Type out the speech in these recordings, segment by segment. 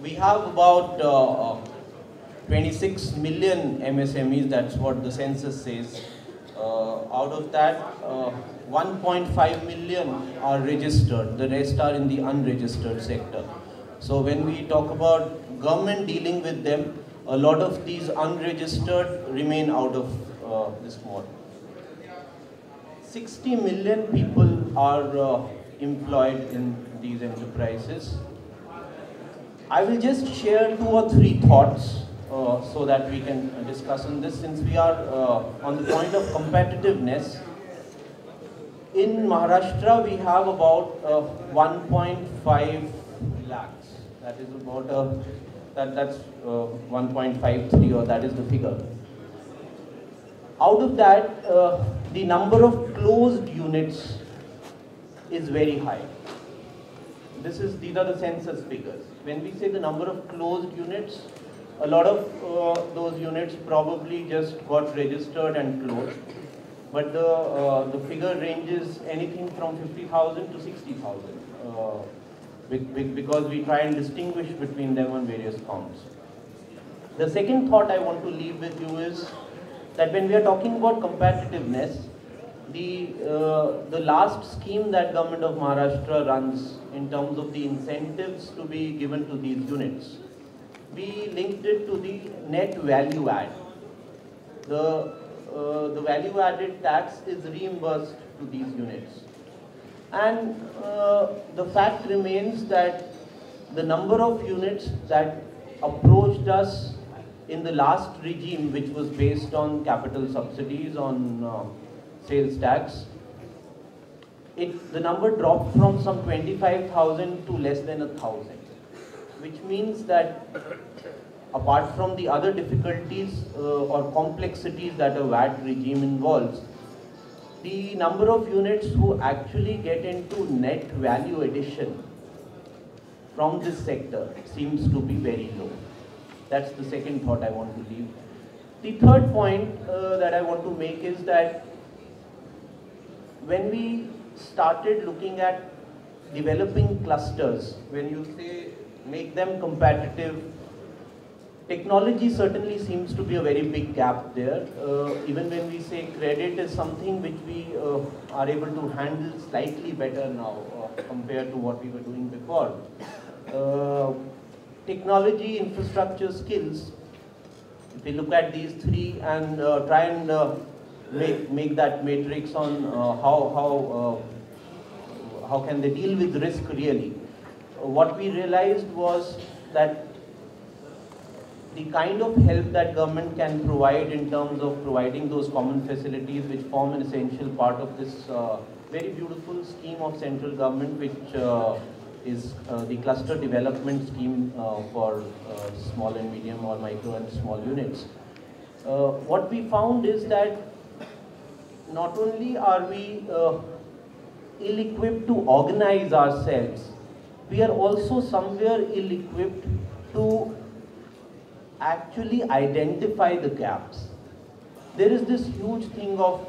We have about 26 million MSMEs, that's what the census says. Out of that, 1.5 million are registered, the rest are in the unregistered sector. So when we talk about government dealing with them, a lot of these unregistered remain out of this model. 60 million people are employed in these enterprises. I will just share 2 or 3 thoughts so that we can discuss on this, since we are on the point of competitiveness. In Maharashtra, we have about 1.5 lakhs. That is about that's 1.53, or that is the figure. Out of that, the number of closed units is very high. These are the census figures. When we say the number of closed units, a lot of those units probably just got registered and closed. But the figure ranges anything from 50,000 to 60,000 because we try and distinguish between them on various counts. The second thought I want to leave with you is that when we are talking about competitiveness, the last scheme that government of Maharashtra runs in terms of the incentives to be given to these units, we linked it to the net value add. The value added tax is reimbursed to these units. And the fact remains that the number of units that approached us in the last regime, which was based on capital subsidies, on sales tax, the number dropped from some 25,000 to less than 1,000, which means that apart from the other difficulties or complexities that a VAT regime involves, the number of units who actually get into net value addition from this sector seems to be very low. That's the second thought I want to leave. The third point that I want to make is that when we started looking at developing clusters, when you say make them competitive, technology certainly seems to be a very big gap there. Even when we say credit is something which we are able to handle slightly better now compared to what we were doing before. Technology, infrastructure, skills, if we look at these three and try and make that matrix on how can they deal with risk really, what we realized was that the kind of help that government can provide in terms of providing those common facilities which form an essential part of this very beautiful scheme of central government, which is the cluster development scheme for small and medium or micro and small units. What we found is that not only are we ill-equipped to organize ourselves, we are also somewhere ill-equipped to actually identify the gaps. There is this huge thing of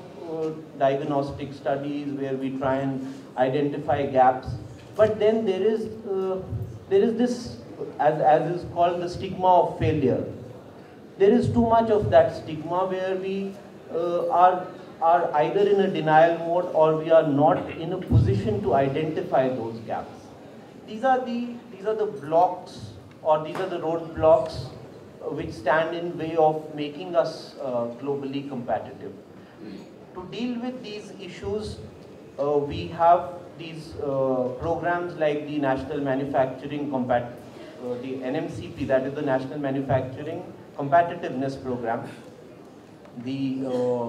diagnostic studies where we try and identify gaps, but then there is this, as is called, the stigma of failure. There is too much of that stigma where we are either in a denial mode or we are not in a position to identify those gaps. These are the blocks, or these are the roadblocks which stand in way of making us globally competitive. To deal with these issues, we have these programs like the National Manufacturing the NMCP, that is the National Manufacturing Competitiveness Program, the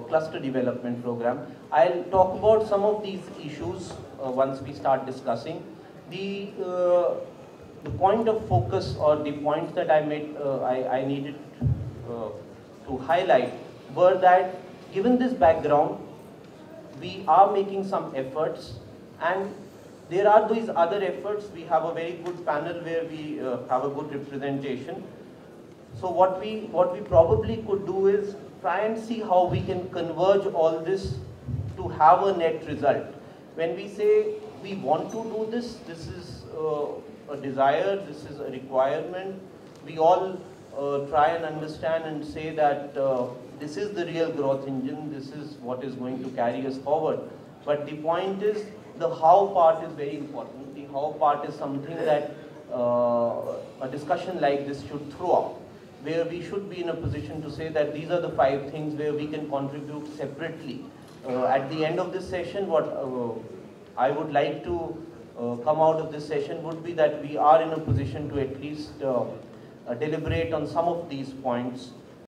Cluster Development Program. I'll talk about some of these issues once we start discussing. The point of focus, or the points that I needed to highlight, were that given this background, we are making some efforts, and there are these other efforts. We have a very good panel where we have a good representation. So what we probably could do is try and see how we can converge all this to have a net result. When we say we want to do this, this is a desire, this is a requirement. We all try and understand and say that this is the real growth engine, this is what is going to carry us forward. But the point is, the how part is very important. The how part is something that a discussion like this should throw up, where we should be in a position to say that these are the 5 things where we can contribute separately. At the end of this session, what I would like to come out of this session would be that we are in a position to at least deliberate on some of these points